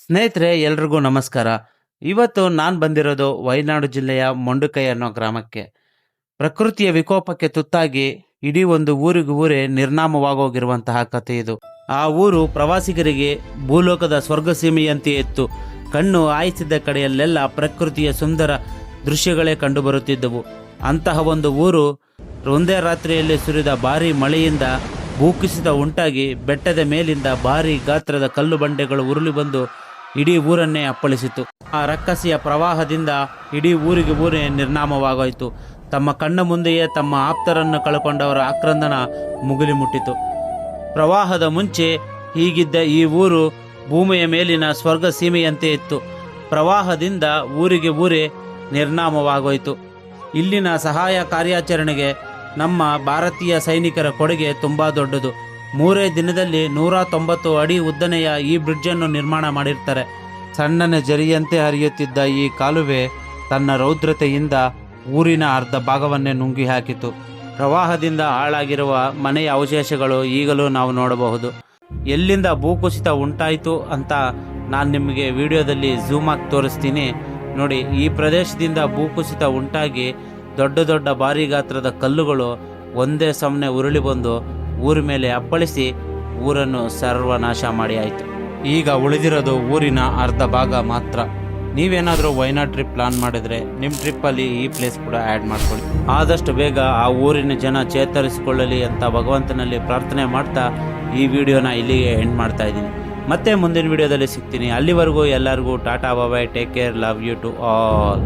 ಸ್ನೇಹಿತರೆ, ಎಲ್ರಿಗೂ ನಮಸ್ಕಾರ. ಇವತ್ತು ನಾನು ಬಂದಿರೋದು ವಯನಾಡು ಜಿಲ್ಲೆಯ ಮೊಂಡುಕೈ ಅನ್ನೋ ಗ್ರಾಮಕ್ಕೆ. ಪ್ರಕೃತಿಯ ವಿಕೋಪಕ್ಕೆ ತುತ್ತಾಗಿ ಇಡೀ ಒಂದು ಊರಿಗೂ ಊರೇ ನಿರ್ನಾಮವಾಗೋಗಿರುವಂತಹ ಕಥೆ ಇದು. ಆ ಊರು ಪ್ರವಾಸಿಗರಿಗೆ ಭೂಲೋಕದ ಸ್ವರ್ಗ ಸೀಮೆಯಂತೆಯೇ ಇತ್ತು. ಕಣ್ಣು ಆಯಿಸಿದ ಕಡೆಯಲ್ಲೆಲ್ಲ ಪ್ರಕೃತಿಯ ಸುಂದರ ದೃಶ್ಯಗಳೇ ಕಂಡುಬರುತ್ತಿದ್ದವು. ಅಂತಹ ಒಂದು ಊರು ಒಂದೇ ರಾತ್ರಿಯಲ್ಲಿ ಸುರಿದ ಭಾರೀ ಮಳೆಯಿಂದ ಭೂಕುಸಿತ ಉಂಟಾಗಿ ಬೆಟ್ಟದ ಮೇಲಿಂದ ಭಾರೀ ಗಾತ್ರದ ಕಲ್ಲು ಬಂಡೆಗಳು ಉರುಳಿ ಬಂದು ಇಡೀ ಊರನ್ನೇ ಅಪ್ಪಳಿಸಿತು. ಆ ರಕ್ಕಸಿಯ ಪ್ರವಾಹದಿಂದ ಇಡೀ ಊರಿಗೆ ಊರೇ ನಿರ್ನಾಮವಾಗೋಯಿತು. ತಮ್ಮ ಕಣ್ಣ ಮುಂದೆಯೇ ತಮ್ಮ ಆಪ್ತರನ್ನು ಕಳ್ಕೊಂಡವರ ಆಕ್ರಂದನ ಮುಗಿಲು ಮುಟ್ಟಿತು. ಪ್ರವಾಹದ ಮುಂಚೆ ಹೀಗಿದ್ದ ಈ ಊರು ಭೂಮಿಯ ಮೇಲಿನ ಸ್ವರ್ಗ ಸೀಮೆಯಂತೆ ಇತ್ತು. ಪ್ರವಾಹದಿಂದ ಊರಿಗೆ ಊರೇ ನಿರ್ನಾಮವಾಗೋಯಿತು. ಇಲ್ಲಿನ ಸಹಾಯ ಕಾರ್ಯಾಚರಣೆಗೆ ನಮ್ಮ ಭಾರತೀಯ ಸೈನಿಕರ ಕೊಡುಗೆ ತುಂಬ ದೊಡ್ಡದು. 3 ದಿನದಲ್ಲಿ 190 ಅಡಿ ಉದ್ದನೆಯ ಈ ಬ್ರಿಡ್ಜನ್ನು ನಿರ್ಮಾಣ ಮಾಡಿರ್ತಾರೆ. ಸಣ್ಣನೆ ಜರಿಯಂತೆ ಹರಿಯುತ್ತಿದ್ದ ಈ ಕಾಲುವೆ ತನ್ನ ರೌದ್ರತೆಯಿಂದ ಊರಿನ ಅರ್ಧ ಭಾಗವನ್ನೇ ನುಂಗಿ ಹಾಕಿತು. ಪ್ರವಾಹದಿಂದ ಹಾಳಾಗಿರುವ ಮನೆಯ ಅವಶೇಷಗಳು ಈಗಲೂ ನಾವು ನೋಡಬಹುದು. ಎಲ್ಲಿಂದ ಭೂಕುಸಿತ ಉಂಟಾಯಿತು ಅಂತ ನಾನು ನಿಮಗೆ ವಿಡಿಯೋದಲ್ಲಿ ಝೂಮ್ ಆಗಿ ತೋರಿಸ್ತೀನಿ ನೋಡಿ. ಈ ಪ್ರದೇಶದಿಂದ ಭೂಕುಸಿತ ಉಂಟಾಗಿ ದೊಡ್ಡ ದೊಡ್ಡ ಭಾರೀ ಗಾತ್ರದ ಕಲ್ಲುಗಳು ಒಂದೇ ಸಮನೆ ಉರುಳಿ ಬಂದು ಊರ ಮೇಲೆ ಅಪ್ಪಳಿಸಿ ಊರನ್ನು ಸರ್ವನಾಶ ಮಾಡಿ ಆಯಿತು. ಈಗ ಉಳಿದಿರೋದು ಊರಿನ ಅರ್ಧ ಭಾಗ ಮಾತ್ರ. ನೀವೇನಾದರೂ ವಯನಾಡ್ ಟ್ರಿಪ್ ಪ್ಲಾನ್ ಮಾಡಿದರೆ ನಿಮ್ಮ ಟ್ರಿಪ್ಪಲ್ಲಿ ಈ ಪ್ಲೇಸ್ ಕೂಡ ಆ್ಯಡ್ ಮಾಡ್ಕೊಳ್ಳಿ. ಆದಷ್ಟು ಬೇಗ ಆ ಊರಿನ ಜನ ಚೇತರಿಸಿಕೊಳ್ಳಲಿ ಅಂತ ಭಗವಂತನಲ್ಲಿ ಪ್ರಾರ್ಥನೆ ಮಾಡ್ತಾ ಈ ವಿಡಿಯೋನ ಇಲ್ಲಿಗೆ ಎಂಡ್ ಮಾಡ್ತಾ ಇದ್ದೀನಿ. ಮತ್ತೆ ಮುಂದಿನ ವಿಡಿಯೋದಲ್ಲಿ ಸಿಗ್ತೀನಿ. ಅಲ್ಲಿವರೆಗೂ ಎಲ್ಲರಿಗೂ tata bye, take care, love you to all.